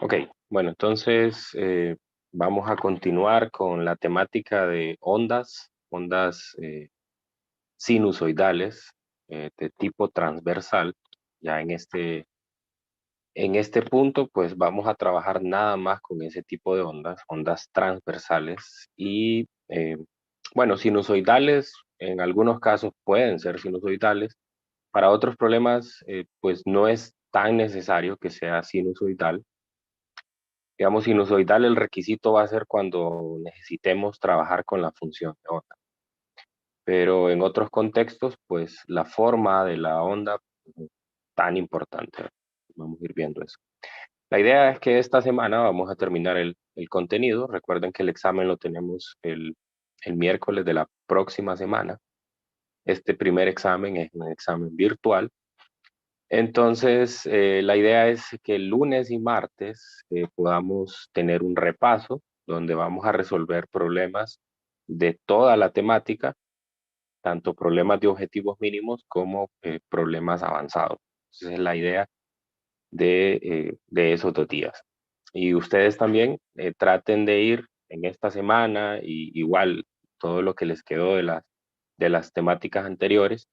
Ok, bueno, entonces vamos a continuar con la temática de ondas sinusoidales de tipo transversal. Ya en este punto, pues vamos a trabajar nada más con ese tipo de ondas transversales y, bueno, sinusoidales, en algunos casos pueden ser sinusoidales. Para otros problemas, pues no es tan necesario que sea sinusoidal. Digamos, sinusoidal, el requisito va a ser cuando necesitemos trabajar con la función de onda. Pero en otros contextos, pues la forma de la onda no es tan importante. Vamos a ir viendo eso. La idea es que esta semana vamos a terminar el contenido. Recuerden que el examen lo tenemos el miércoles de la próxima semana. Este primer examen es un examen virtual. Entonces, la idea es que el lunes y martes podamos tener un repaso donde vamos a resolver problemas de toda la temática, tanto problemas de objetivos mínimos como problemas avanzados. Esa es la idea de esos 2 días. Y ustedes también traten de ir en esta semana y igual todo lo que les quedó de las temáticas anteriores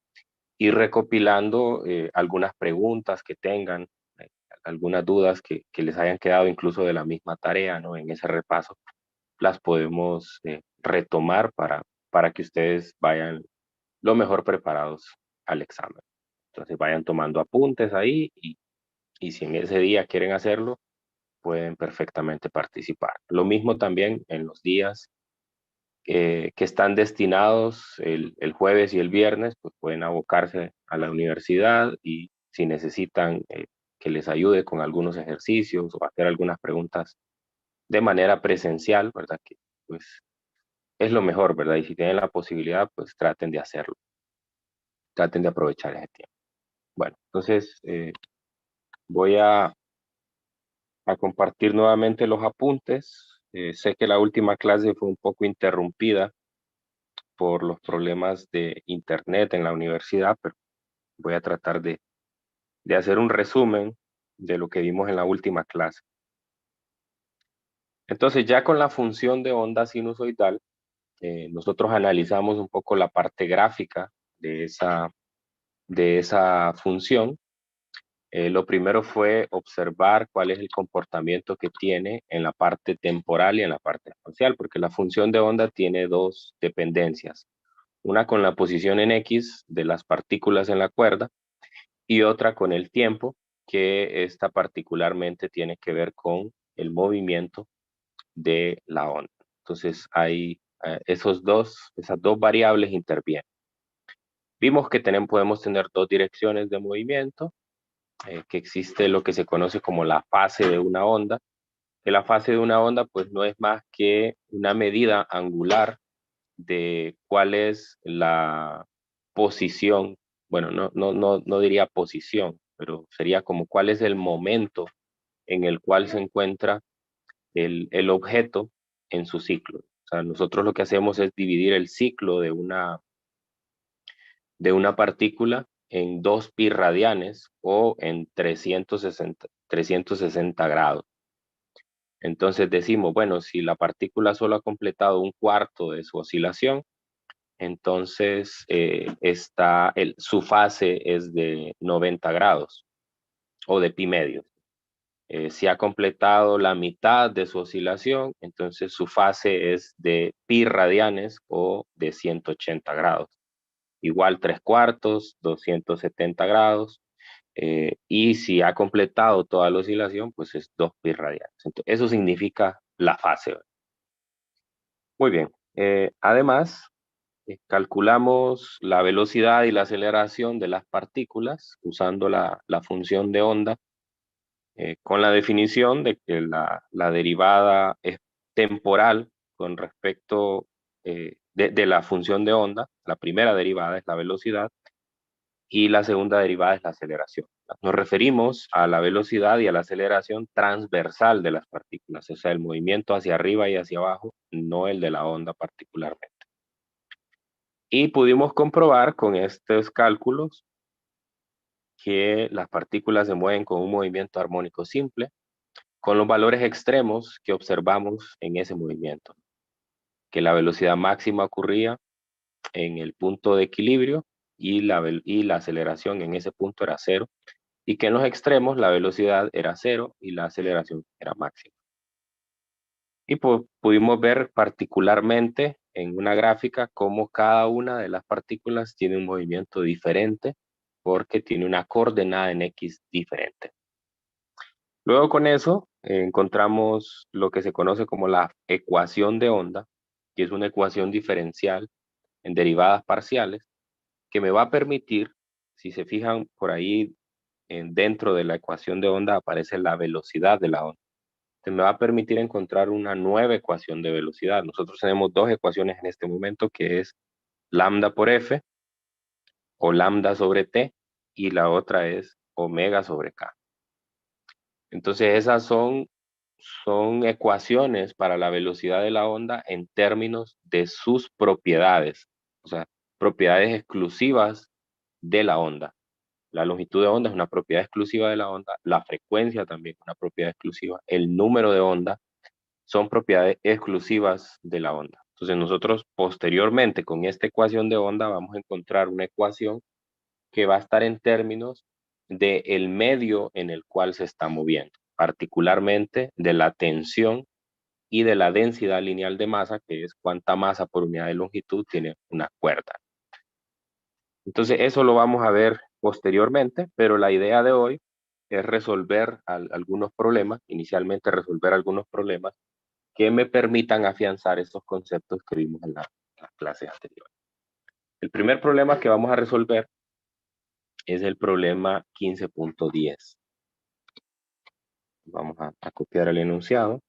ir recopilando algunas preguntas que tengan, eh, algunas dudas que les hayan quedado incluso de la misma tarea, ¿no? En ese repaso, las podemos retomar para que ustedes vayan lo mejor preparados al examen. Entonces vayan tomando apuntes ahí y si en ese día quieren hacerlo, pueden perfectamente participar. Lo mismo también en los días que están destinados el jueves y el viernes, pues pueden abocarse a la universidad y si necesitan que les ayude con algunos ejercicios o hacer algunas preguntas de manera presencial, ¿verdad? Que pues es lo mejor, ¿verdad? Y si tienen la posibilidad, pues traten de hacerlo, traten de aprovechar ese tiempo. Bueno, entonces voy a compartir nuevamente los apuntes. Sé que la última clase fue un poco interrumpida por los problemas de internet en la universidad, pero voy a tratar de hacer un resumen de lo que vimos en la última clase. Entonces, ya con la función de onda sinusoidal, nosotros analizamos un poco la parte gráfica de esa función. Lo primero fue observar cuál es el comportamiento que tiene en la parte temporal y en la parte espacial, porque la función de onda tiene dos dependencias, una con la posición en X de las partículas en la cuerda y otra con el tiempo, que esta particularmente tiene que ver con el movimiento de la onda. Entonces, hay esas dos variables intervienen. Vimos que podemos tener dos direcciones de movimiento, que existe lo que se conoce como la fase de una onda, que la fase de una onda pues no es más que una medida angular de cuál es la posición, bueno, no diría posición, pero sería como cuál es el momento en el cual se encuentra el objeto en su ciclo. O sea, nosotros lo que hacemos es dividir el ciclo de una partícula en 2 pi radianes o en 360 grados. Entonces decimos, bueno, si la partícula solo ha completado un cuarto de su oscilación, entonces su fase es de 90 grados o de pi medio. Si ha completado la mitad de su oscilación, entonces su fase es de pi radianes o de 180 grados. Igual 3 cuartos, 270 grados. Y si ha completado toda la oscilación, pues es 2 pi radianes. Entonces, eso significa la fase. Muy bien. Además, calculamos la velocidad y la aceleración de las partículas usando la función de onda con la definición de que la derivada es temporal con respecto de la función de onda. La primera derivada es la velocidad y la segunda derivada es la aceleración. Nos referimos a la velocidad y a la aceleración transversal de las partículas, o sea, el movimiento hacia arriba y hacia abajo, no el de la onda particularmente. Y pudimos comprobar con estos cálculos que las partículas se mueven con un movimiento armónico simple, con los valores extremos que observamos en ese movimiento, que la velocidad máxima ocurría en el punto de equilibrio y la aceleración en ese punto era cero, y que en los extremos la velocidad era cero y la aceleración era máxima. Y pudimos ver particularmente en una gráfica cómo cada una de las partículas tiene un movimiento diferente porque tiene una coordenada en X diferente. Luego con eso encontramos lo que se conoce como la ecuación de onda, que es una ecuación diferencial en derivadas parciales, que me va a permitir, si se fijan por ahí, dentro de la ecuación de onda aparece la velocidad de la onda. Me va a permitir encontrar una nueva ecuación de velocidad. Nosotros tenemos dos ecuaciones en este momento, que es lambda por f, o lambda sobre t, y la otra es omega sobre k. Entonces esas son ecuaciones para la velocidad de la onda en términos de sus propiedades, o sea, propiedades exclusivas de la onda. La longitud de onda es una propiedad exclusiva de la onda, la frecuencia también es una propiedad exclusiva, el número de onda son propiedades exclusivas de la onda. Entonces nosotros posteriormente con esta ecuación de onda vamos a encontrar una ecuación que va a estar en términos del medio en el cual se está moviendo, particularmente de la tensión y de la densidad lineal de masa, que es cuánta masa por unidad de longitud tiene una cuerda. Entonces eso lo vamos a ver posteriormente, pero la idea de hoy es resolver algunos problemas, inicialmente resolver algunos problemas que me permitan afianzar estos conceptos que vimos en las clases anteriores. El primer problema que vamos a resolver es el problema 15.10. Vamos a copiar el enunciado.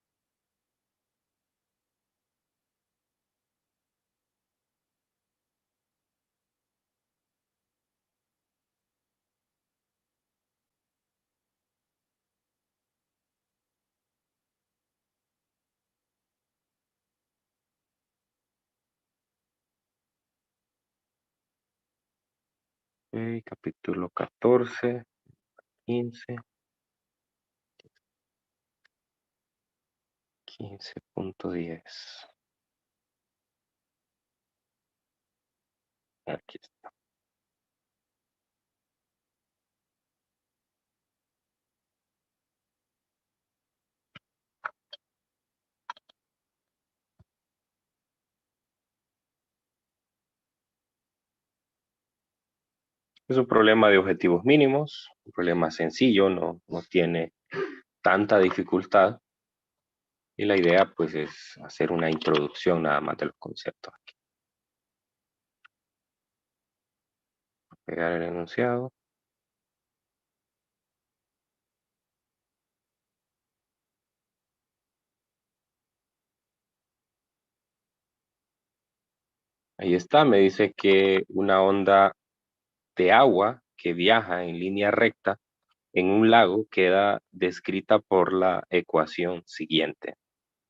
Okay, capítulo 14, 15, 15.10. Aquí está. Es un problema de objetivos mínimos, un problema sencillo, no tiene tanta dificultad. Y la idea pues es hacer una introducción nada más de los conceptos aquí. Pegar el enunciado. Ahí está, me dice que una onda de agua que viaja en línea recta en un lago queda descrita por la ecuación siguiente,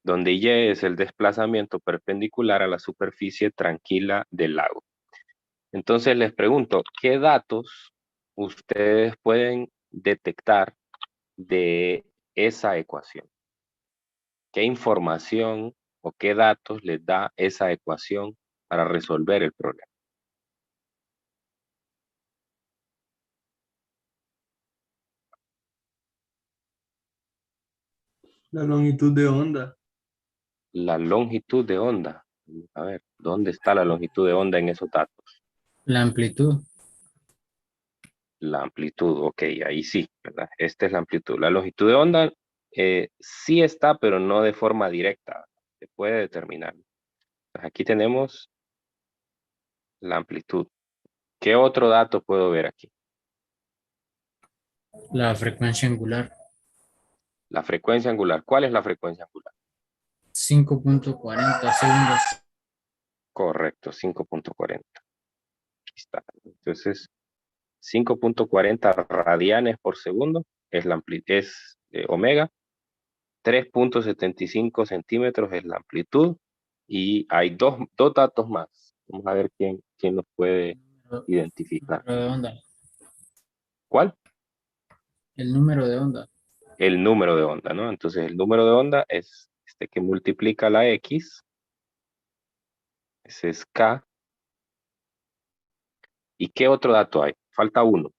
donde Y es el desplazamiento perpendicular a la superficie tranquila del lago. Entonces les pregunto, ¿qué datos ustedes pueden detectar de esa ecuación? ¿Qué información o qué datos les da esa ecuación para resolver el problema? La longitud de onda. La longitud de onda. A ver, ¿dónde está la longitud de onda en esos datos? La amplitud. La amplitud, ok, ahí sí, ¿verdad? Esta es la amplitud. La longitud de onda sí está, pero no de forma directa. Se puede determinar. Pues aquí tenemos la amplitud. ¿Qué otro dato puedo ver aquí? La frecuencia angular. La frecuencia angular. ¿Cuál es la frecuencia angular? 5.40 segundos. Correcto, 5.40. Aquí está. Entonces, 5.40 radianes por segundo es la es omega. 3.75 centímetros es la amplitud. Y hay dos datos más. Vamos a ver quién los puede identificar. Número de onda. ¿Cuál? El número de onda. el número de onda, ¿no? Entonces el número de onda es este que multiplica la X, ese es K. ¿Y qué otro dato hay? Falta uno.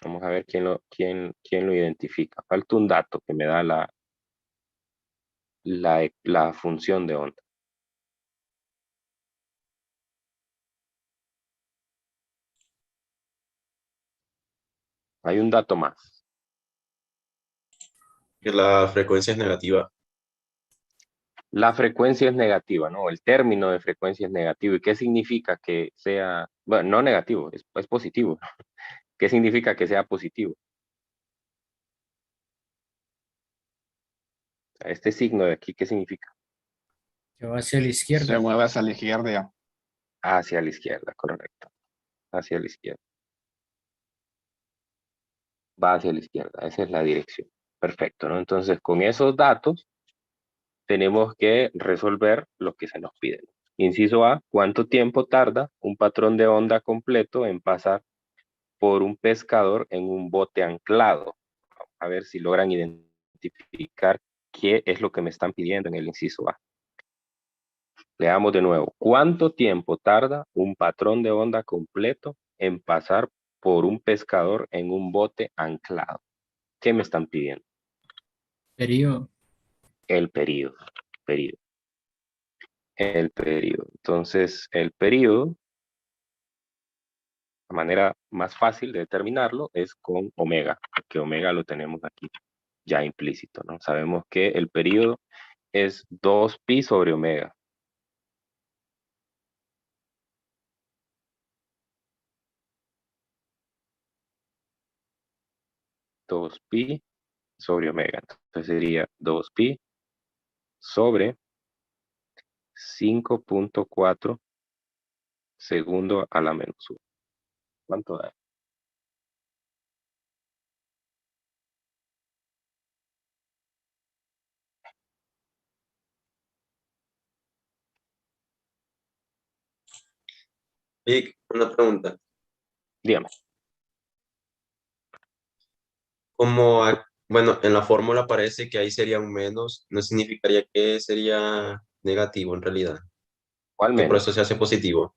Vamos a ver quién lo identifica. Falta un dato que me da la función de onda. Hay un dato más. Que la frecuencia es negativa. La frecuencia es negativa, ¿no? El término de frecuencia es negativo. ¿Y qué significa que sea, bueno, no negativo, es positivo? ¿Qué significa que sea positivo? Este signo de aquí, ¿qué significa? Que va hacia la Se izquierda. mueve hacia la izquierda. Hacia la izquierda, correcto. Hacia la izquierda. Va hacia la izquierda, esa es la dirección. Perfecto, ¿no? Entonces, con esos datos, tenemos que resolver lo que se nos pide. Inciso A, ¿cuánto tiempo tarda un patrón de onda completo en pasar por un pescador en un bote anclado? A ver si logran identificar qué es lo que me están pidiendo en el inciso A. Leamos de nuevo. ¿Cuánto tiempo tarda un patrón de onda completo en pasar por un pescador en un bote anclado? ¿Qué me están pidiendo? Periodo. El periodo. Periodo. El periodo. Entonces, el periodo, la manera más fácil de determinarlo es con omega, porque omega lo tenemos aquí ya implícito, ¿no? Sabemos que el periodo es 2pi sobre omega. Dos pi sobre omega. Entonces sería 2pi sobre 5.4 segundo a la menos 1. ¿Cuánto da? Vic, una pregunta. Dígame. Bueno, en la fórmula parece que ahí sería un menos, no significaría que sería negativo en realidad, ¿Cuál que por eso menos? se hace positivo.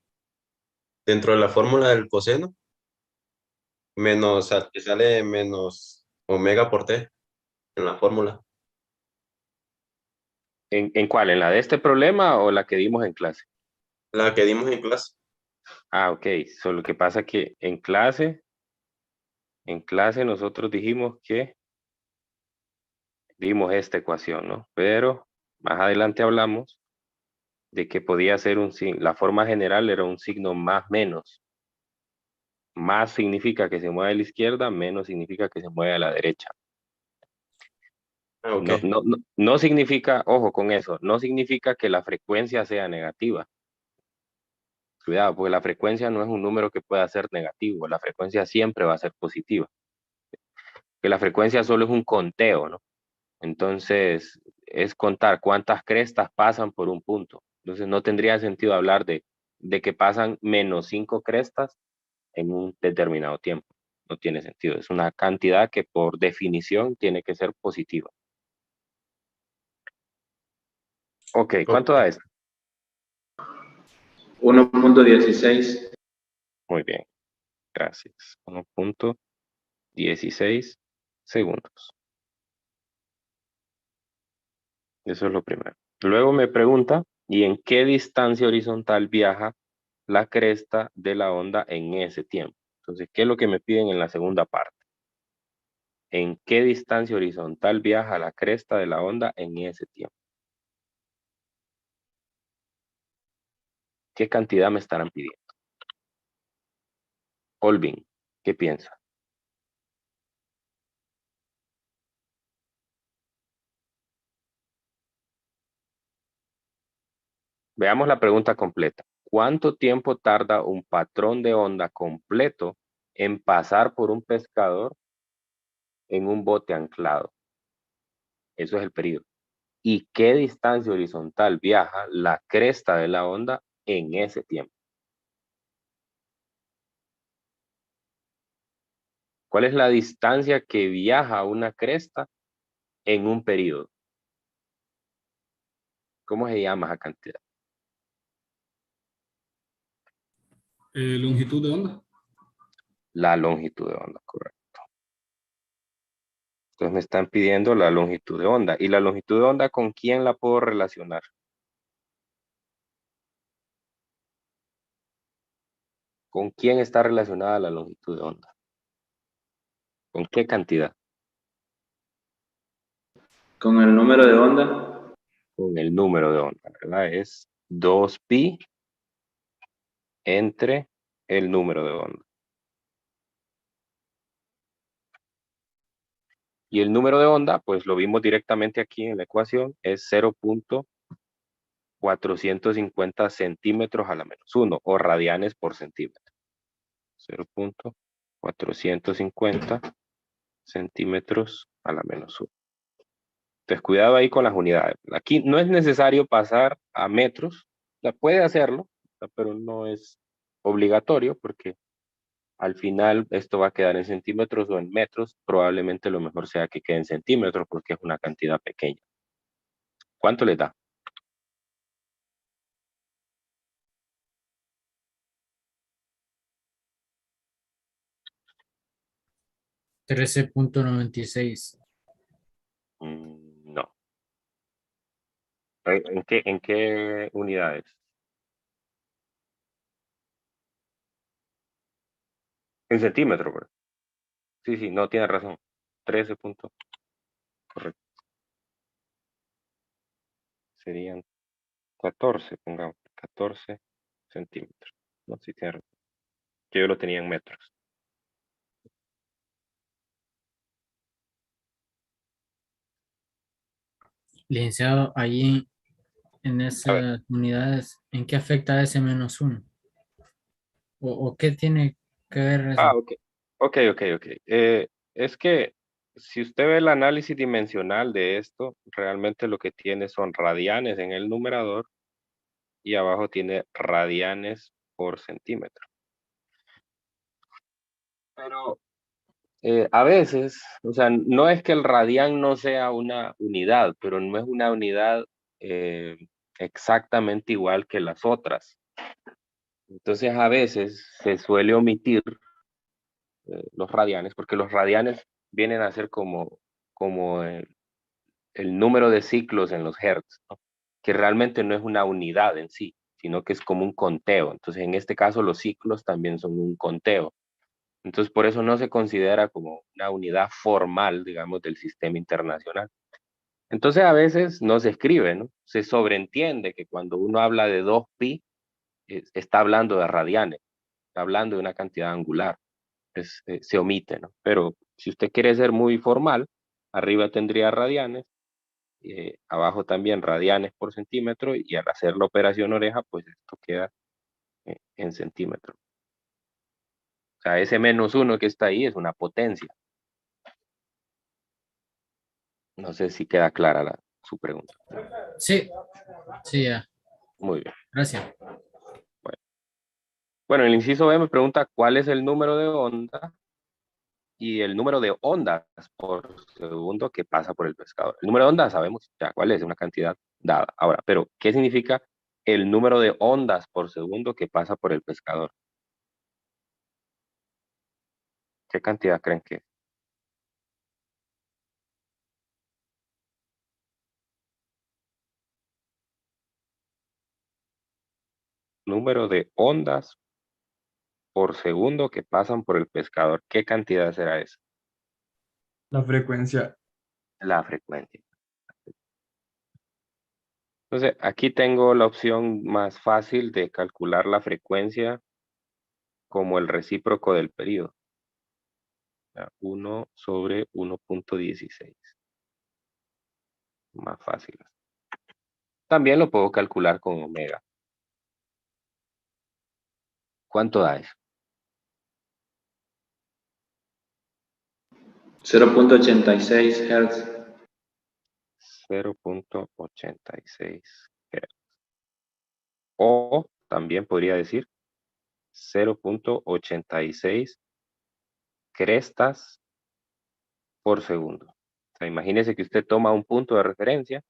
Dentro de la fórmula del coseno, que sale menos omega por t en la fórmula. ¿En cuál? ¿En la de este problema o la que dimos en clase? La que dimos en clase. Ah, ok. Solo que pasa que en clase nosotros dijimos que dimos esta ecuación, ¿no? Pero más adelante hablamos de que podía ser la forma general era un signo más menos. Más significa que se mueve a la izquierda, menos significa que se mueve a la derecha. Ah, ok. No significa, ojo con eso, no significa que la frecuencia sea negativa. Cuidado, porque la frecuencia no es un número que pueda ser negativo, la frecuencia siempre va a ser positiva. Que la frecuencia solo es un conteo, ¿no? Entonces, es contar cuántas crestas pasan por un punto. Entonces, no tendría sentido hablar de que pasan menos 5 crestas en un determinado tiempo. No tiene sentido. Es una cantidad que por definición tiene que ser positiva. Ok, ¿cuánto da Ok. esto? 1.16. Muy bien, gracias. 1.16 segundos. Eso es lo primero. Luego me pregunta, ¿y en qué distancia horizontal viaja la cresta de la onda en ese tiempo? Entonces, ¿qué es lo que me piden en la segunda parte? ¿En qué distancia horizontal viaja la cresta de la onda en ese tiempo? ¿Qué cantidad me estarán pidiendo? Olvin, ¿qué piensa? Veamos la pregunta completa. ¿Cuánto tiempo tarda un patrón de onda completo en pasar por un pescador en un bote anclado? Eso es el periodo. ¿Y qué distancia horizontal viaja la cresta de la onda en ese tiempo? ¿Cuál es la distancia que viaja una cresta en un periodo? ¿Cómo se llama esa cantidad? Longitud de onda. La longitud de onda, correcto. Entonces me están pidiendo la longitud de onda. ¿Y la longitud de onda con quién la puedo relacionar? ¿Con quién está relacionada la longitud de onda? ¿Con qué cantidad? Con el número de onda. Con el número de onda, ¿verdad? Es 2pi entre el número de onda. Y el número de onda, pues lo vimos directamente aquí en la ecuación, es 0.450 centímetros a la menos 1 o radianes por centímetro. 0.450 centímetros a la menos 1. Entonces, cuidado ahí con las unidades. Aquí no es necesario pasar a metros. La puede hacerlo, pero no es obligatorio porque al final esto va a quedar en centímetros o en metros. Probablemente lo mejor sea que quede en centímetros porque es una cantidad pequeña. ¿Cuánto le da? 13.96. No. ¿En qué unidades? En centímetros, ¿verdad? Sí, sí, no, tiene razón. 13 puntos. Correcto. Serían 14, pongamos. 14 centímetros. No, sí, tiene razón. Que yo lo tenía en metros. Licenciado, ahí en A ver. esas unidades, ¿en qué afecta ese -1? ¿O qué tiene que ver Ah, eso? ok. Ok, ok, ok. Es que si usted ve el análisis dimensional de esto, realmente lo que tiene son radianes en el numerador y abajo tiene radianes por centímetro. Pero a veces, o sea, no es que el radián no sea una unidad, pero no es una unidad eh, exactamente igual que las otras. Entonces a veces se suele omitir los radianes, porque los radianes vienen a ser como el número de ciclos en los hertz, ¿no? Que realmente no es una unidad en sí, sino que es como un conteo. Entonces en este caso los ciclos también son un conteo. Entonces, por eso no se considera como una unidad formal, digamos, del sistema internacional. Entonces, a veces no se escribe, ¿no? Se sobreentiende que cuando uno habla de 2pi, está hablando de radianes, está hablando de una cantidad angular. Se omite, ¿no? Pero si usted quiere ser muy formal, arriba tendría radianes, abajo también radianes por centímetro, y al hacer la operación oreja, pues esto queda en centímetros. O sea, ese -1 que está ahí es una potencia. No sé si queda clara su pregunta. Sí, sí, ya. Muy bien. Gracias. Bueno, el inciso B me pregunta cuál es el número de onda y el número de ondas por segundo que pasa por el pescador. El número de ondas sabemos ya cuál es, una cantidad dada. Ahora, pero ¿qué significa el número de ondas por segundo que pasa por el pescador? ¿Qué cantidad creen que es? Número de ondas por segundo que pasan por el pescador. ¿Qué cantidad será esa? La frecuencia. La frecuencia. Entonces, aquí tengo la opción más fácil de calcular la frecuencia como el recíproco del periodo. 1 sobre 1.16. Más fácil. También lo puedo calcular con omega. ¿Cuánto da eso? 0.86 Hz. 0.86 Hz. O también podría decir 0.86 crestas por segundo. O sea, imagínese que usted toma un punto de referencia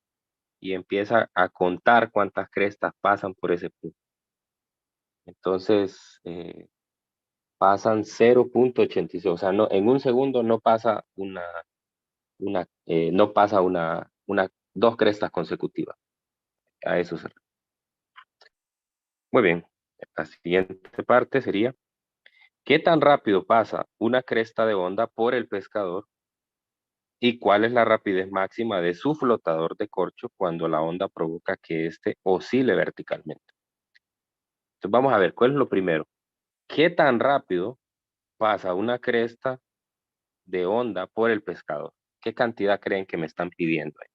y empieza a contar cuántas crestas pasan por ese punto. Entonces, pasan 0.86, o sea, no, en un segundo no pasa dos crestas consecutivas. A eso se refiere. Muy bien, la siguiente parte sería, ¿qué tan rápido pasa una cresta de onda por el pescador? ¿Y cuál es la rapidez máxima de su flotador de corcho cuando la onda provoca que éste oscile verticalmente? Entonces vamos a ver, ¿cuál es lo primero? ¿Qué tan rápido pasa una cresta de onda por el pescador? ¿Qué cantidad creen que me están pidiendo ahí?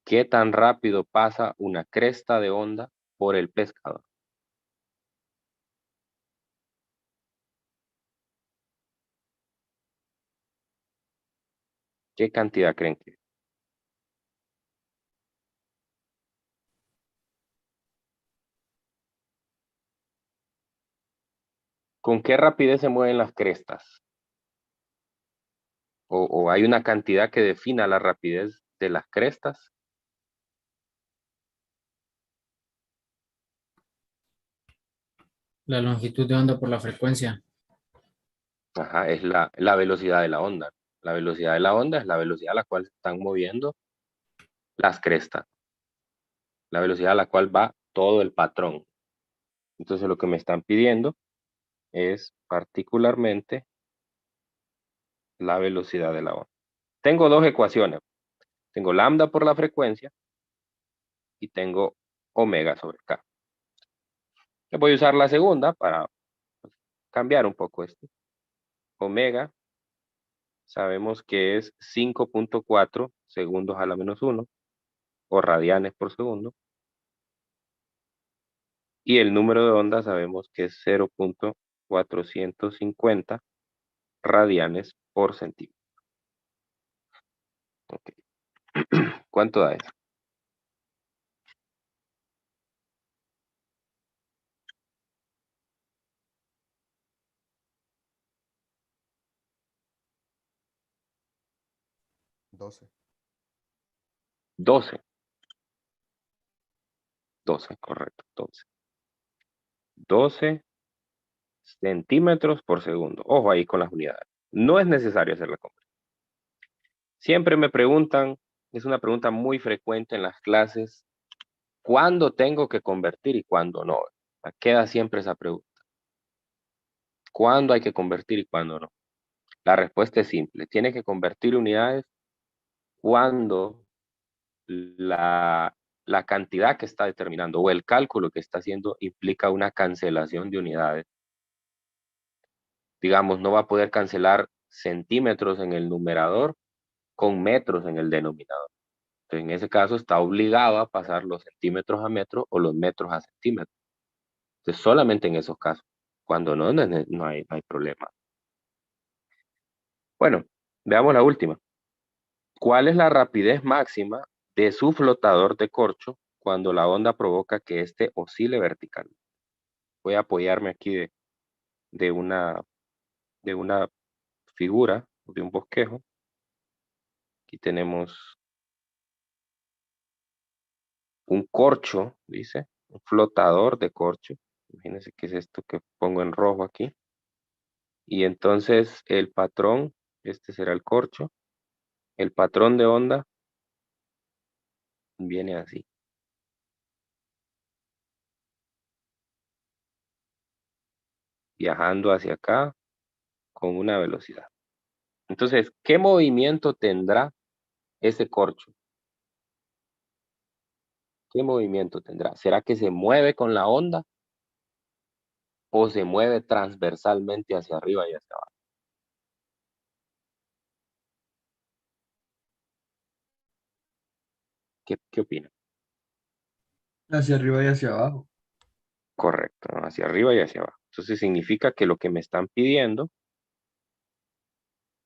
¿Qué tan rápido pasa una cresta de onda por el pescador? ¿Qué cantidad creen que? ¿Con qué rapidez se mueven las crestas? ¿O hay una cantidad que defina la rapidez de las crestas? La longitud de onda por la frecuencia. Ajá, es la velocidad de la onda. La velocidad de la onda es la velocidad a la cual se están moviendo las crestas. La velocidad a la cual va todo el patrón. Entonces lo que me están pidiendo es particularmente la velocidad de la onda. Tengo dos ecuaciones. Tengo lambda por la frecuencia y tengo omega sobre K. Yo voy a usar la segunda para cambiar un poco esto. Omega sabemos que es 5.4 segundos a la menos 1 o radianes por segundo. Y el número de onda sabemos que es 0.450 radianes por centímetro. Okay. ¿Cuánto da eso? Doce. 12. 12, correcto. 12 centímetros por segundo. Ojo ahí con las unidades. No es necesario hacer la conversión. Siempre me preguntan, es una pregunta muy frecuente en las clases, ¿cuándo tengo que convertir y cuándo no? Queda siempre esa pregunta. ¿Cuándo hay que convertir y cuándo no? La respuesta es simple. Tiene que convertir unidades cuando la cantidad que está determinando o el cálculo que está haciendo implica una cancelación de unidades. Digamos, no va a poder cancelar centímetros en el numerador con metros en el denominador. Entonces, en ese caso está obligado a pasar los centímetros a metros o los metros a centímetros. Entonces, solamente en esos casos. Cuando no hay problema. Bueno, veamos la última. ¿Cuál es la rapidez máxima de su flotador de corcho cuando la onda provoca que éste oscile vertical? Voy a apoyarme aquí de una figura, de un bosquejo. Aquí tenemos un corcho, dice, un flotador de corcho. Imagínense qué es esto que pongo en rojo aquí. Y entonces el patrón, este será el corcho. El patrón de onda viene así. Viajando hacia acá con una velocidad. Entonces, ¿qué movimiento tendrá ese corcho? ¿Qué movimiento tendrá? ¿Será que se mueve con la onda o se mueve transversalmente hacia arriba y hacia abajo? ¿Qué opina? Hacia arriba y hacia abajo. Correcto, ¿no? Hacia arriba y hacia abajo. Entonces significa que lo que me están pidiendo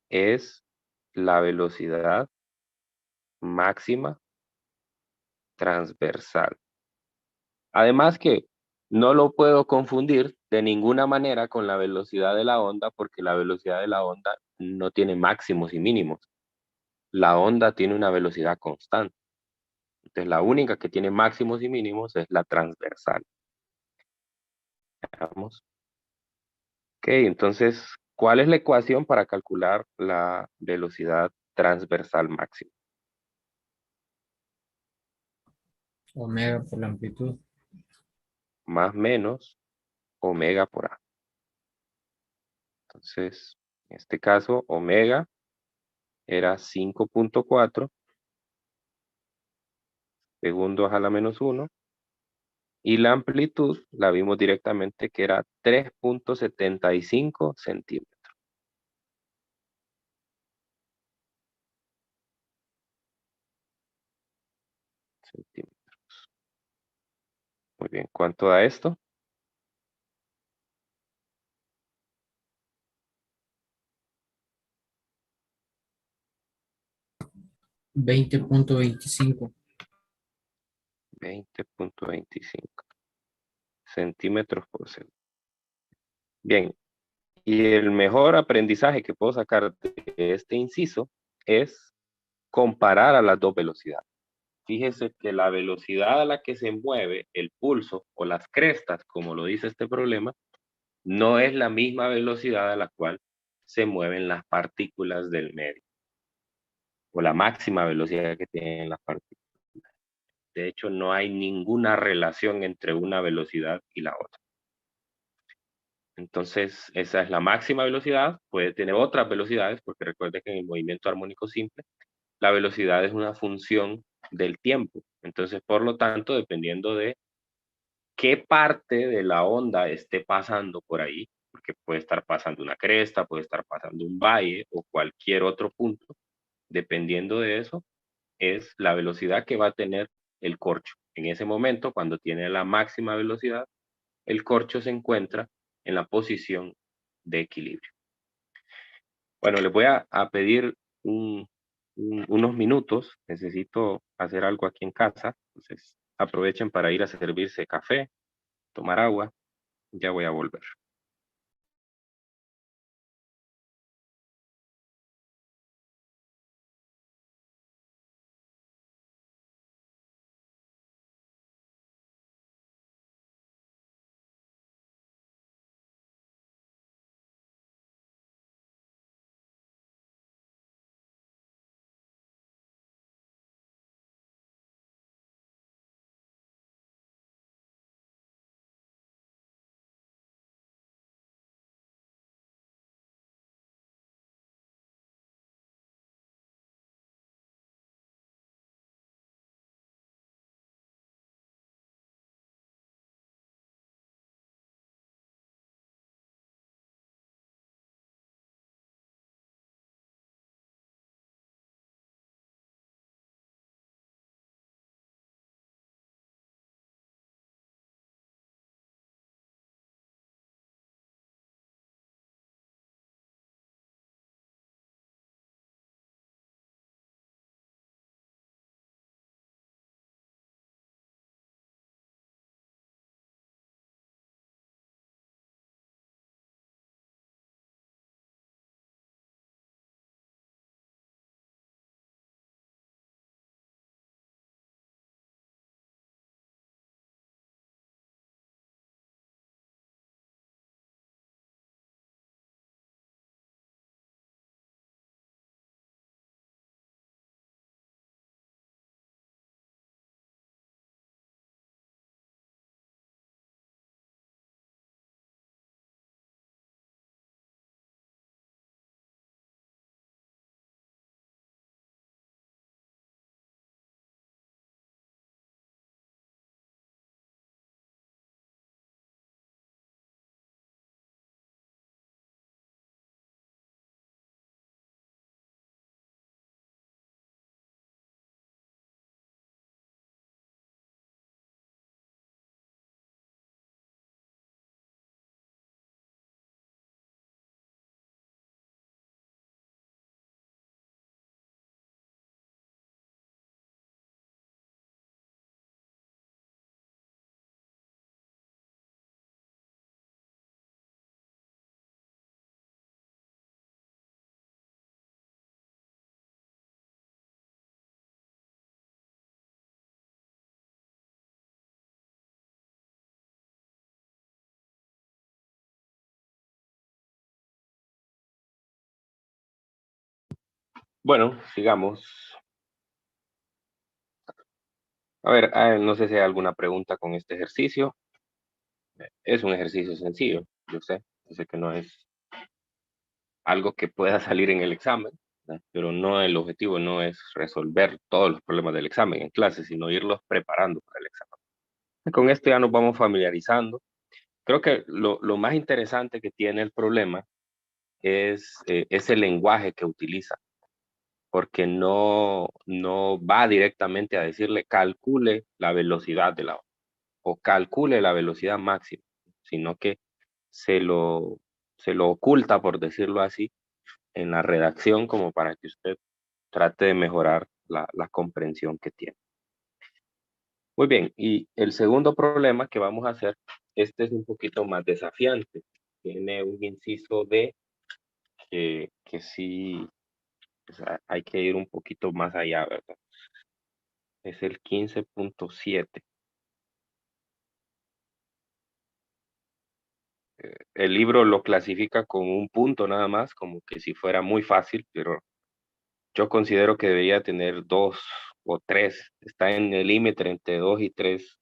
es la velocidad máxima transversal. Además que No lo puedo confundir de ninguna manera con la velocidad de la onda, porque la velocidad de la onda no tiene máximos y mínimos. La onda tiene una velocidad constante. Entonces, la única que tiene máximos y mínimos es la transversal. Veamos. Ok, entonces, ¿cuál es la ecuación para calcular la velocidad transversal máxima? Omega por la amplitud. Más menos omega por A. Entonces, en este caso, omega era 5.4 segundos a la menos 1. Y la amplitud la vimos directamente que era 3.75 centímetros. Muy bien, ¿cuánto da esto? 20.25. 20.25 centímetros por segundo. Bien, y el mejor aprendizaje que puedo sacar de este inciso es comparar a las dos velocidades. Fíjese que la velocidad a la que se mueve el pulso o las crestas, como lo dice este problema, no es la misma velocidad a la cual se mueven las partículas del medio, o la máxima velocidad que tienen las partículas. De hecho, no hay ninguna relación entre una velocidad y la otra. Entonces, esa es la máxima velocidad. Puede tener otras velocidades, porque recuerde que en el movimiento armónico simple, la velocidad es una función del tiempo. Entonces, por lo tanto, dependiendo de qué parte de la onda esté pasando por ahí, porque puede estar pasando una cresta, puede estar pasando un valle o cualquier otro punto, dependiendo de eso, es la velocidad que va a tener el corcho. En ese momento, cuando tiene la máxima velocidad, el corcho se encuentra en la posición de equilibrio. Bueno, les voy a pedir unos minutos. Necesito hacer algo aquí en casa. Entonces, aprovechen para ir a servirse café, tomar agua. Ya voy a volver. Bueno, sigamos. A ver, no sé si hay alguna pregunta con este ejercicio. Es un ejercicio sencillo, yo sé que no es algo que pueda salir en el examen, ¿verdad? Pero no, el objetivo no es resolver todos los problemas del examen en clase, sino irlos preparando para el examen. Con esto ya nos vamos familiarizando. Creo que lo más interesante que tiene el problema es el lenguaje que utiliza, porque no va directamente a decirle calcule la velocidad de la onda o calcule la velocidad máxima, sino que se lo, se lo oculta, por decirlo así, en la redacción como para que usted trate de mejorar la comprensión que tiene. Muy bien, y el segundo problema que vamos a hacer, este es un poquito más desafiante. Tiene un inciso D que sí, o sea, hay que ir un poquito más allá, ¿verdad? Es el 15.7. El libro lo clasifica con un punto nada más, como que si fuera muy fácil, pero yo considero que debería tener 2 o 3. Está en el límite entre 2 y 3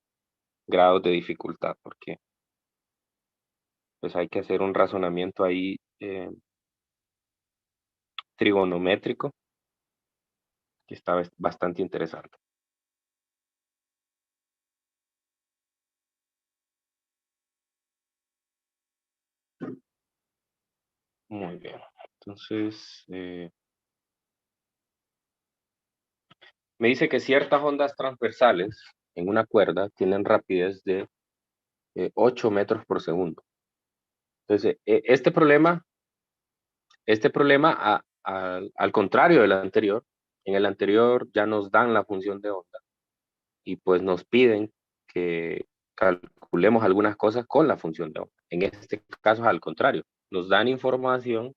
grados de dificultad, porque pues hay que hacer un razonamiento ahí trigonométrico que está bastante interesante. Muy bien. Entonces, me dice que ciertas ondas transversales en una cuerda tienen rapidez de 8 metros por segundo. Entonces, este problema al contrario del anterior, en el anterior ya nos dan la función de onda y pues nos piden que calculemos algunas cosas con la función de onda. En este caso es al contrario, nos dan información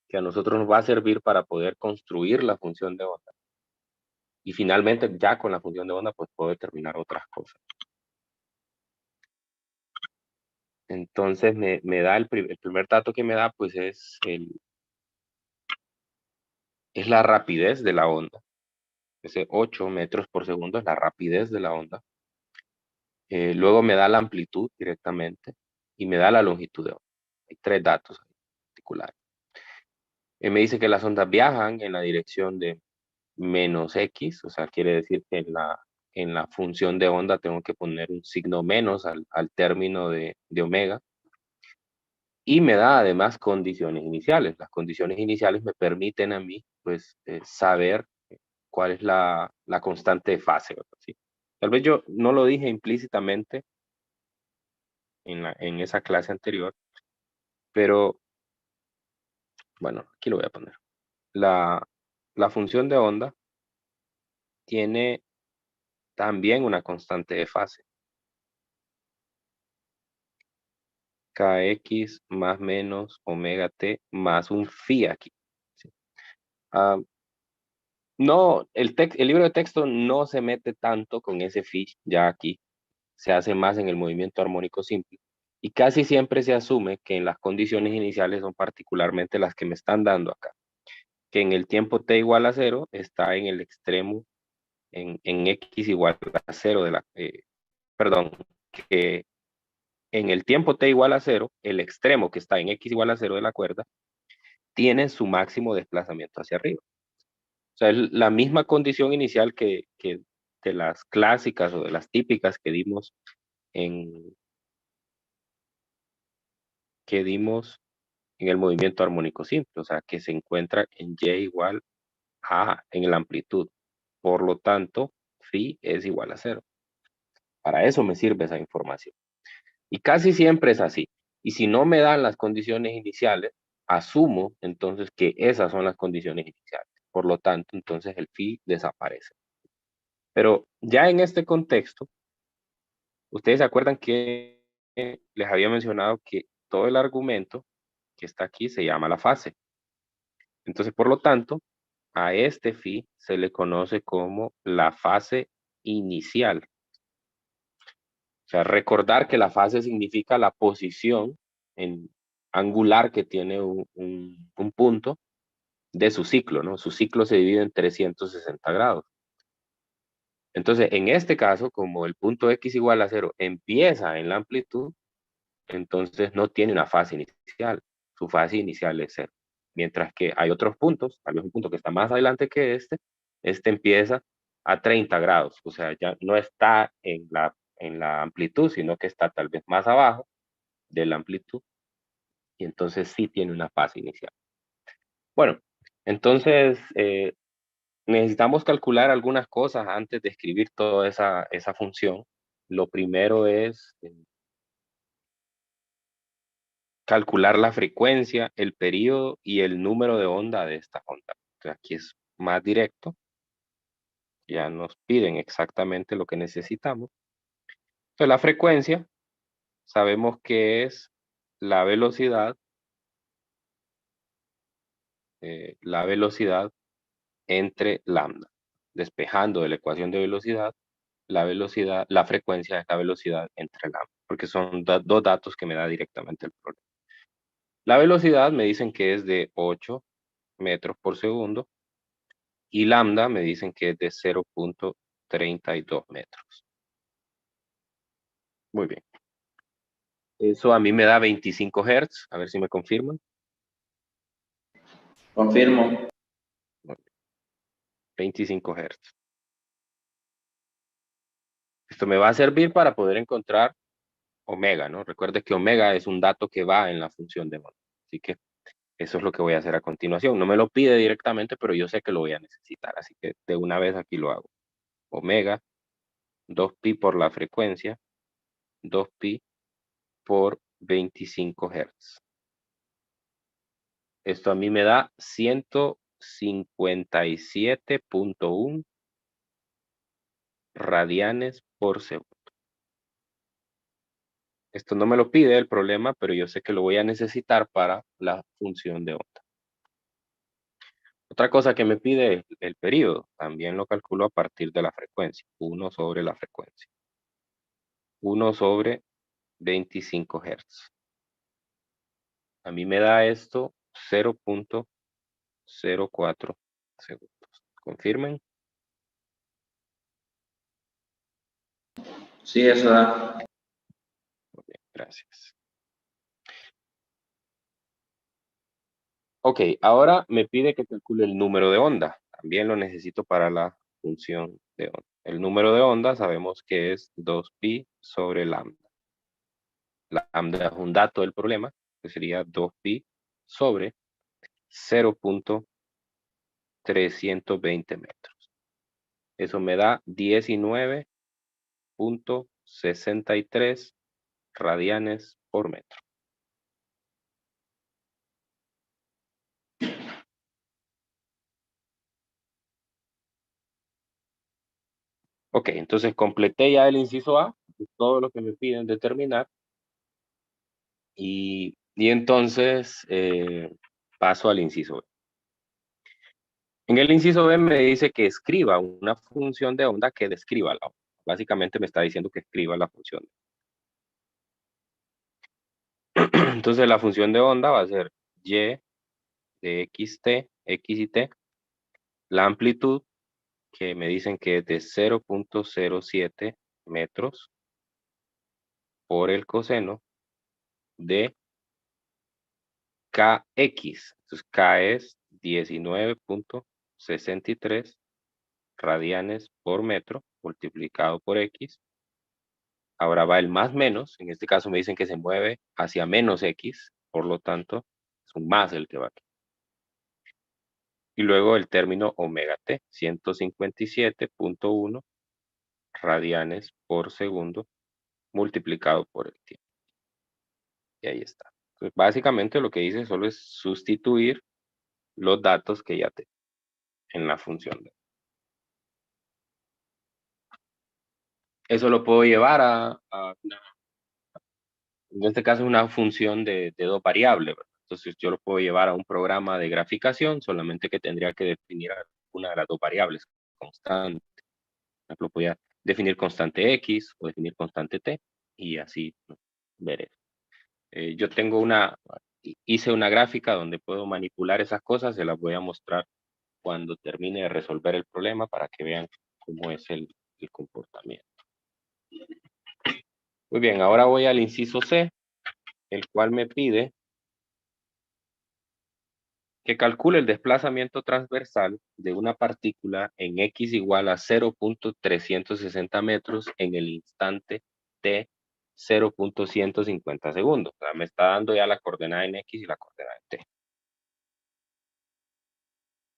que a nosotros nos va a servir para poder construir la función de onda. Y finalmente ya con la función de onda pues puedo determinar otras cosas. Entonces me da el primer dato que me da pues es la rapidez de la onda. Ese 8 metros por segundo es la rapidez de la onda. Luego me da la amplitud directamente y me da la longitud de onda. Hay 3 datos particulares. Me dice que las ondas viajan en la dirección de menos x, o sea, quiere decir que en la función de onda tengo que poner un signo menos al término de omega. Y me da además condiciones iniciales. Las condiciones iniciales me permiten a mí, pues, saber cuál es la constante de fase, ¿verdad? ¿Sí? Tal vez yo no lo dije implícitamente en esa clase anterior, pero bueno, aquí lo voy a poner. La función de onda tiene también una constante de fase. Kx más menos omega t más un phi aquí. ¿Sí? Ah, no, el libro de texto no se mete tanto con ese phi ya aquí. Se hace más en el movimiento armónico simple. Y casi siempre se asume que en las condiciones iniciales son particularmente las que me están dando acá. Que en el tiempo t igual a 0 está en el extremo, en x igual a 0 perdón, que en el tiempo t igual a 0, el extremo que está en x igual a 0 de la cuerda, tiene su máximo desplazamiento hacia arriba. O sea, es la misma condición inicial que de las clásicas o de las típicas en, que dimos en el movimiento armónico simple, o sea, que se encuentra en y igual a en la amplitud. Por lo tanto, phi es igual a 0. Para eso me sirve esa información. Y casi siempre es así. Y si no me dan las condiciones iniciales, asumo entonces que esas son las condiciones iniciales. Por lo tanto, entonces el phi desaparece. Pero ya en este contexto, ustedes se acuerdan que les había mencionado que todo el argumento que está aquí se llama la fase. Entonces, por lo tanto, a este phi se le conoce como la fase inicial. O sea, recordar que la fase significa la posición en angular que tiene un punto de su ciclo, ¿no? Su ciclo se divide en 360 grados. Entonces, en este caso, como el punto X igual a 0 empieza en la amplitud, entonces no tiene una fase inicial. Su fase inicial es 0. Mientras que hay otros puntos, tal vez un punto que está más adelante que este empieza a 30 grados, o sea, ya no está en la amplitud, sino que está tal vez más abajo de la amplitud, y entonces sí tiene una fase inicial. Bueno, entonces necesitamos calcular algunas cosas antes de escribir toda esa función. Lo primero es calcular la frecuencia, el periodo y el número de onda de esta onda. Entonces, aquí es más directo. Ya nos piden exactamente lo que necesitamos. Entonces, la frecuencia, sabemos que es la velocidad entre lambda. Despejando de la ecuación de velocidad, la frecuencia es la velocidad entre lambda, porque son dos datos que me da directamente el problema. La velocidad me dicen que es de 8 metros por segundo y lambda me dicen que es de 0.32 metros. Muy bien. Eso a mí me da 25 Hz. A ver si me confirman. Confirmo. 25 Hz. Esto me va a servir para poder encontrar omega, ¿no? Recuerde que omega es un dato que va en la función de onda. Así que eso es lo que voy a hacer a continuación. No me lo pide directamente, pero yo sé que lo voy a necesitar. Así que de una vez aquí lo hago. Omega, 2pi por la frecuencia, 2pi por 25 Hz. Esto a mí me da 157.1 radianes por segundo. Esto no me lo pide el problema, pero yo sé que lo voy a necesitar para la función de onda. Otra cosa que me pide es el periodo. También lo calculo a partir de la frecuencia. 1 sobre la frecuencia. 1 sobre 25 Hz. A mí me da esto 0.04 segundos. ¿Confirmen? Sí, eso da. Muy bien, gracias. Ok, ahora me pide que calcule el número de onda. También lo necesito para la función de onda. El número de onda sabemos que es 2pi sobre lambda. Lambda es un dato del problema, que sería 2pi sobre 0.320 metros. Eso me da 19.63 radianes por metro. Ok, entonces completé ya el inciso A, todo lo que me piden determinar. Y entonces paso al inciso B. En el inciso B me dice que escriba una función de onda que describa la onda. Básicamente me está diciendo que escriba la función. Entonces la función de onda va a ser y de xt, x y t. La amplitud, que me dicen que es de 0.07 metros por el coseno de kx. Entonces k es 19.63 radianes por metro multiplicado por x. Ahora va el más menos, en este caso me dicen que se mueve hacia menos x, por lo tanto es un más el que va aquí. Y luego el término omega t, 157.1 radianes por segundo multiplicado por el tiempo. Y ahí está. Entonces, básicamente lo que dice solo es sustituir los datos que ya tengo en la función. Eso lo puedo llevar en este caso, una función de dos variables, ¿verdad? Entonces yo lo puedo llevar a un programa de graficación, solamente que tendría que definir una de las dos variables constante. Por ejemplo, podría definir constante X o definir constante T y así, ¿no? Veré. Yo tengo hice una gráfica donde puedo manipular esas cosas, se las voy a mostrar cuando termine de resolver el problema para que vean cómo es el comportamiento. Muy bien, ahora voy al inciso C, el cual me pide que calcule el desplazamiento transversal de una partícula en x igual a 0.360 metros en el instante t 0.150 segundos. O sea, me está dando ya la coordenada en x y la coordenada en t.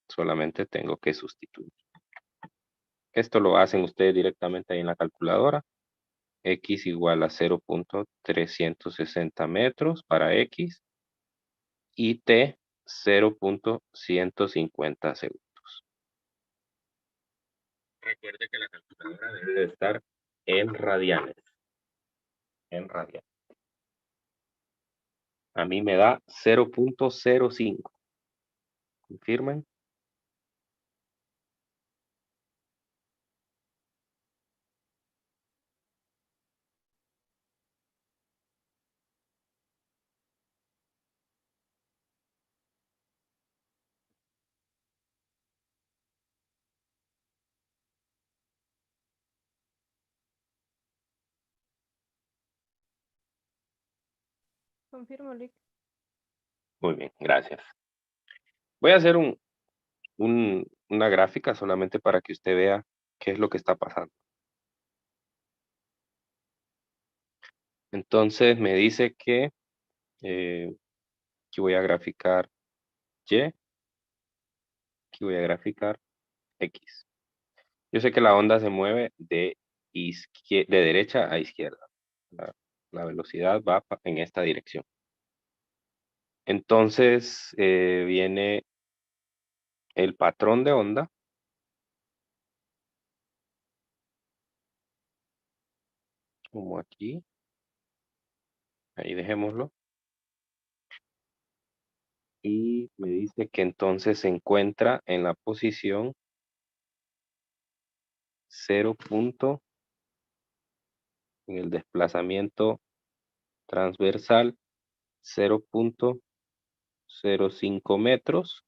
Solamente tengo que sustituir. Esto lo hacen ustedes directamente ahí en la calculadora. X igual a 0.360 metros para X y T 0.150 segundos. Recuerde que la calculadora debe de estar en radianes. En radianes. A mí me da 0.05. ¿Confirman? Confirmo, Lick. Muy bien, gracias. Voy a hacer una gráfica solamente para que usted vea qué es lo que está pasando. Entonces me dice que aquí voy a graficar Y, aquí voy a graficar X. Yo sé que la onda se mueve de derecha a izquierda. La velocidad va en esta dirección. Entonces viene el patrón de onda. Como aquí. Ahí dejémoslo. Y me dice que entonces se encuentra en la posición 0. En el desplazamiento transversal 0.05 metros.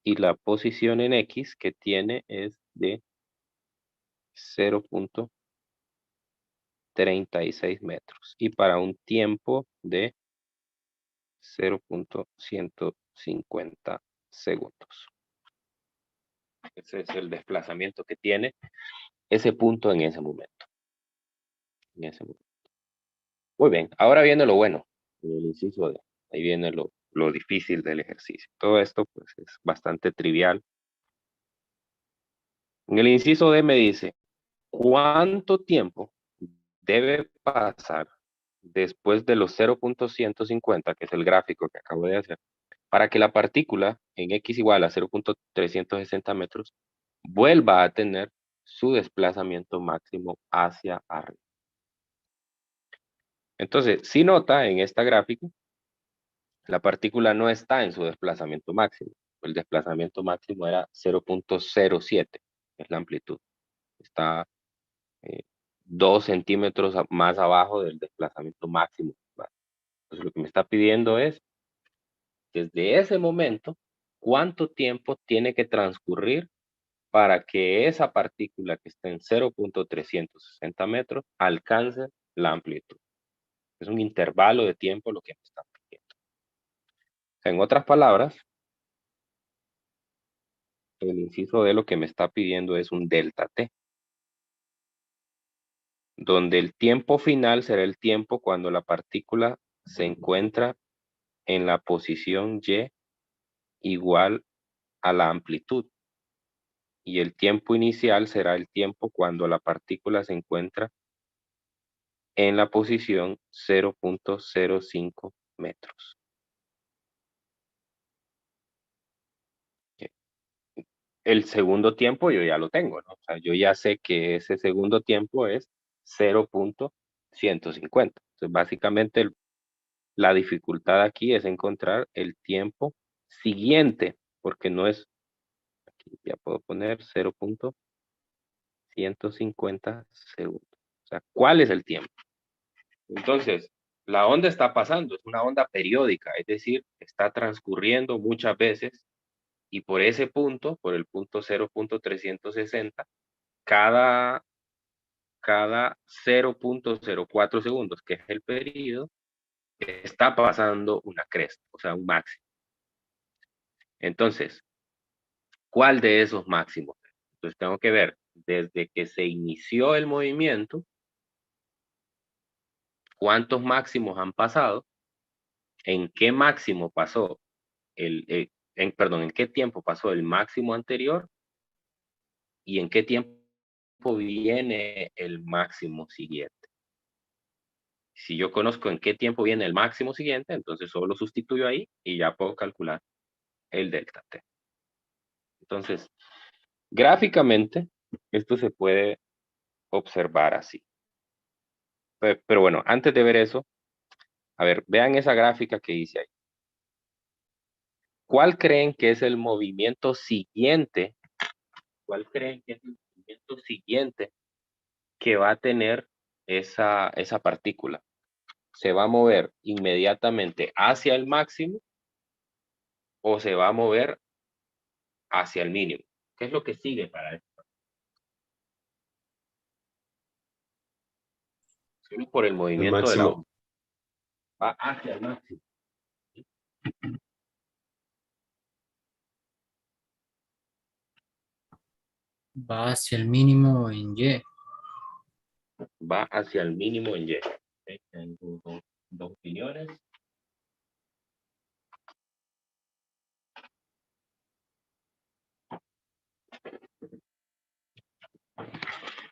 Y la posición en X que tiene es de 0.36 metros. Y para un tiempo de 0.150 segundos. Ese es el desplazamiento que tiene ese punto en ese momento. Muy bien, ahora viene lo bueno, el inciso D. Ahí viene lo difícil del ejercicio. Todo esto pues es bastante trivial. En el inciso D me dice, ¿cuánto tiempo debe pasar después de los 0.150, que es el gráfico que acabo de hacer, para que la partícula en X igual a 0.360 metros vuelva a tener su desplazamiento máximo hacia arriba? Entonces, si nota en esta gráfica, la partícula no está en su desplazamiento máximo. El desplazamiento máximo era 0.07, es la amplitud. Está 2 centímetros más abajo del desplazamiento máximo. Entonces, lo que me está pidiendo es, desde ese momento, ¿cuánto tiempo tiene que transcurrir para que esa partícula que está en 0.360 metros alcance la amplitud? Es un intervalo de tiempo lo que me está pidiendo. En otras palabras, el inciso D lo que me está pidiendo es un delta T, donde el tiempo final será el tiempo cuando la partícula se encuentra en la posición Y igual a la amplitud. Y el tiempo inicial será el tiempo cuando la partícula se encuentra en la posición 0.05 metros. El segundo tiempo yo ya lo tengo, ¿no? O sea, yo ya sé que ese segundo tiempo es 0.150. Entonces, básicamente la dificultad aquí es encontrar el tiempo siguiente, porque no es, aquí ya puedo poner 0.150 segundos. O sea, ¿cuál es el tiempo? Entonces, La onda está pasando, es una onda periódica, es decir, está transcurriendo muchas veces y por ese punto, por el punto 0.360, cada 0.04 segundos, que es el periodo, está pasando una cresta, o sea, un máximo. Entonces, ¿cuál de esos máximos? Entonces tengo que ver desde que se inició el movimiento, cuántos máximos han pasado, en qué máximo pasó perdón, en qué tiempo pasó el máximo anterior y en qué tiempo viene el máximo siguiente. Si yo conozco en qué tiempo viene el máximo siguiente, entonces solo sustituyo ahí y ya puedo calcular el delta T. Entonces, gráficamente, esto se puede observar así. Pero bueno, antes de ver eso, a ver, vean esa gráfica que hice ahí. ¿Cuál creen que es el movimiento siguiente? ¿Cuál creen que es el movimiento siguiente que va a tener esa partícula? ¿Se va a mover inmediatamente hacia el máximo o se va a mover hacia el mínimo? ¿Qué es lo que sigue para esto? Solo por el El movimiento de la máximo. onda. Va hacia el máximo. Va hacia el mínimo en Y. Va hacia el mínimo en Y. ¿Ok? Tengo dos opiniones.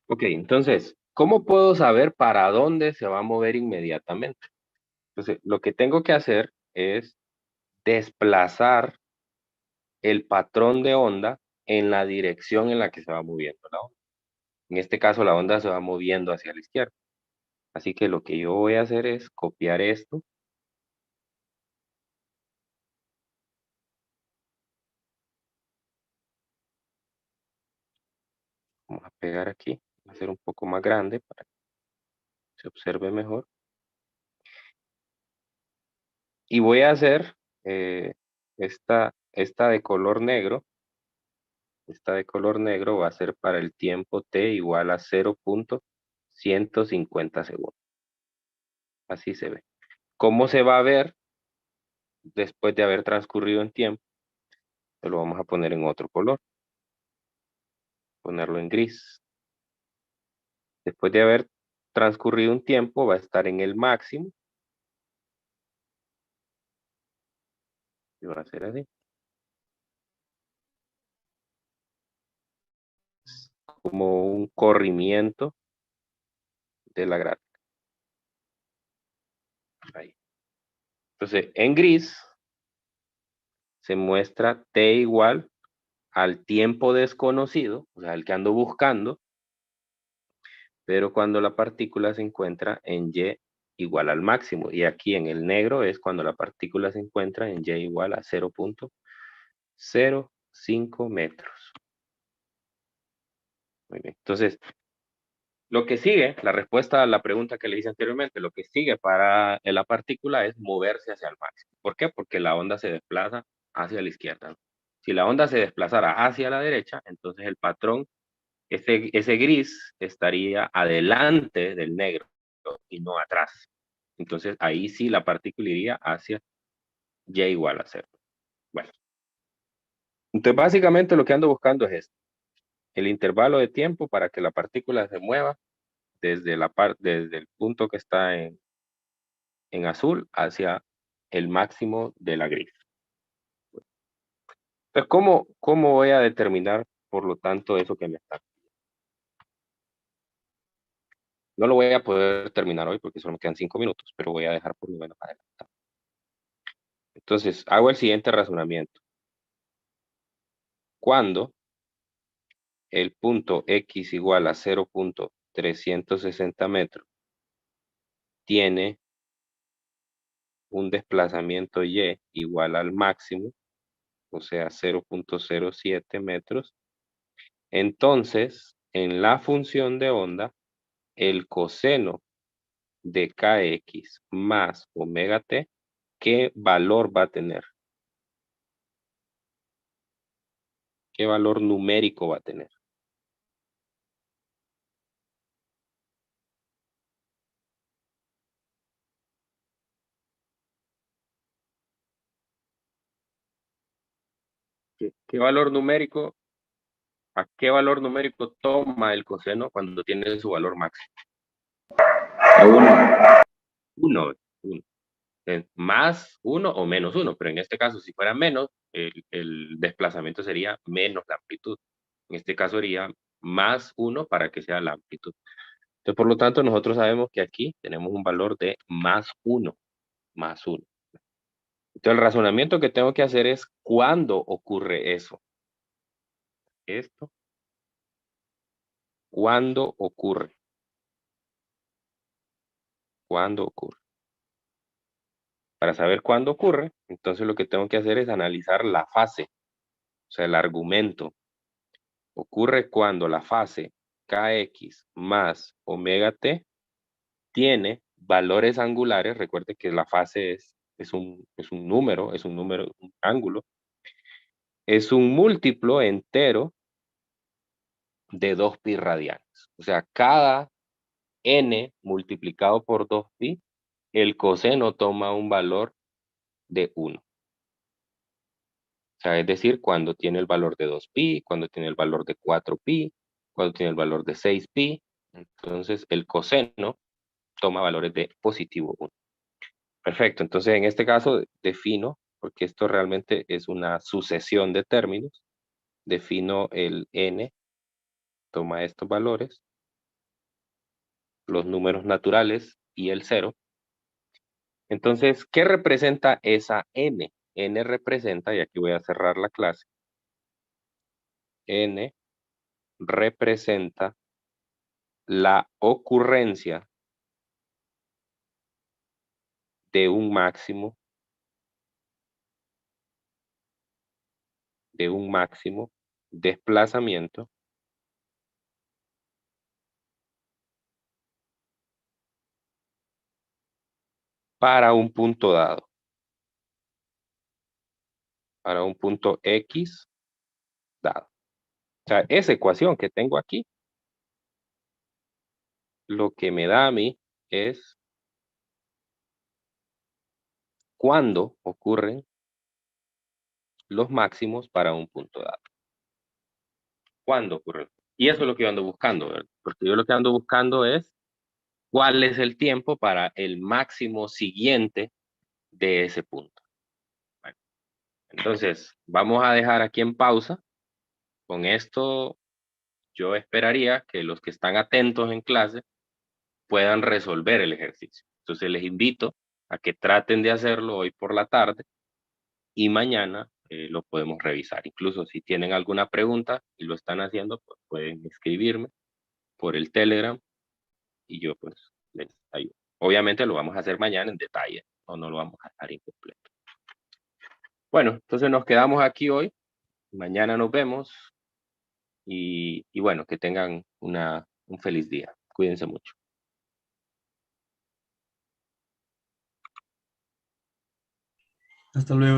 Ok, entonces, ¿cómo puedo saber para dónde se va a mover inmediatamente? Entonces, lo que tengo que hacer es desplazar el patrón de onda en la dirección en la que se va moviendo la onda. En este caso, la onda se va moviendo hacia la izquierda. Así que lo que yo voy a hacer es copiar esto. Vamos a pegar aquí, va a ser un poco más grande para que se observe mejor. Y voy a hacer esta de color negro. Esta de color negro va a ser para el tiempo t igual a 0.150 segundos. Así se ve. ¿Cómo se va a ver después de haber transcurrido en tiempo? Lo vamos a poner en otro color. Ponerlo en gris. Después de haber transcurrido un tiempo, va a estar en el máximo. Y va a ser así. Como un corrimiento de la gráfica. Ahí. Entonces, en gris se muestra t igual al tiempo desconocido, o sea, el que ando buscando, pero cuando la partícula se encuentra en Y igual al máximo. Y aquí en el negro es cuando la partícula se encuentra en Y igual a 0.05 metros. Muy bien. Entonces, lo que sigue, la respuesta a la pregunta que le hice anteriormente, lo que sigue para la partícula es moverse hacia el máximo. ¿Por qué? Porque la onda se desplaza hacia la izquierda. Si la onda se desplazara hacia la derecha, entonces el patrón, ese gris, estaría adelante del negro y no atrás. Entonces ahí sí la partícula iría hacia Y igual a 0. Bueno, entonces básicamente lo que ando buscando es esto. El intervalo de tiempo para que la partícula se mueva desde el punto que está en azul hacia el máximo de la gris. Entonces, ¿cómo voy a determinar, por lo tanto, eso que me está? No lo voy a poder terminar hoy porque solo me quedan 5 minutos, pero voy a dejar por lo menos adelantado. Entonces, hago el siguiente razonamiento. Cuando el punto X igual a 0.360 metros tiene un desplazamiento Y igual al máximo, o sea, 0.07 metros, entonces, en la función de onda, el coseno de kx más omega t, ¿qué valor va a tener? ¿Qué valor numérico va a tener? ¿Qué valor numérico? ¿A qué valor numérico toma el coseno cuando tiene su valor máximo? A 1. 1. Más 1 o menos 1, pero en este caso, si fuera menos, el desplazamiento sería menos la amplitud. En este caso sería más 1 para que sea la amplitud. Entonces, por lo tanto, nosotros sabemos que aquí tenemos un valor de más 1. Más 1. Entonces, el razonamiento que tengo que hacer es ¿cuándo ocurre eso? Esto. ¿Cuándo ocurre? ¿Cuándo ocurre? Para saber cuándo ocurre, entonces lo que tengo que hacer es analizar la fase, o sea, el argumento. Ocurre cuando la fase kx más omega t tiene valores angulares. Recuerde que la fase es un número, un ángulo. Es un múltiplo entero de 2pi radianes. O sea, cada n multiplicado por 2pi, el coseno toma un valor de 1. O sea, es decir, cuando tiene el valor de 2pi, cuando tiene el valor de 4pi, cuando tiene el valor de 6pi, entonces el coseno toma valores de positivo 1. Perfecto, entonces en este caso defino, porque esto realmente es una sucesión de términos, defino el n, toma estos valores, los números naturales y el 0. Entonces, ¿qué representa esa n? N representa, y aquí voy a cerrar la clase, n representa la ocurrencia de un máximo desplazamiento para un punto dado, para un punto X dado. O sea, esa ecuación que tengo aquí, lo que me da a mí es cuándo ocurren los máximos para un punto dado. ¿Cuándo ocurren? Y eso es lo que yo ando buscando, ¿verdad? Porque yo lo que ando buscando es cuál es el tiempo para el máximo siguiente de ese punto. Bueno, entonces, vamos a dejar aquí en pausa. Con esto, yo esperaría que los que están atentos en clase puedan resolver el ejercicio. Entonces, les invito a que traten de hacerlo hoy por la tarde y mañana lo podemos revisar. Incluso si tienen alguna pregunta y lo están haciendo, pues pueden escribirme por el Telegram y yo pues les ayudo. Obviamente lo vamos a hacer mañana en detalle, no lo vamos a dejar incompleto. Bueno, entonces nos quedamos aquí hoy. Mañana nos vemos y bueno, que tengan un feliz día. Cuídense mucho. Hasta luego.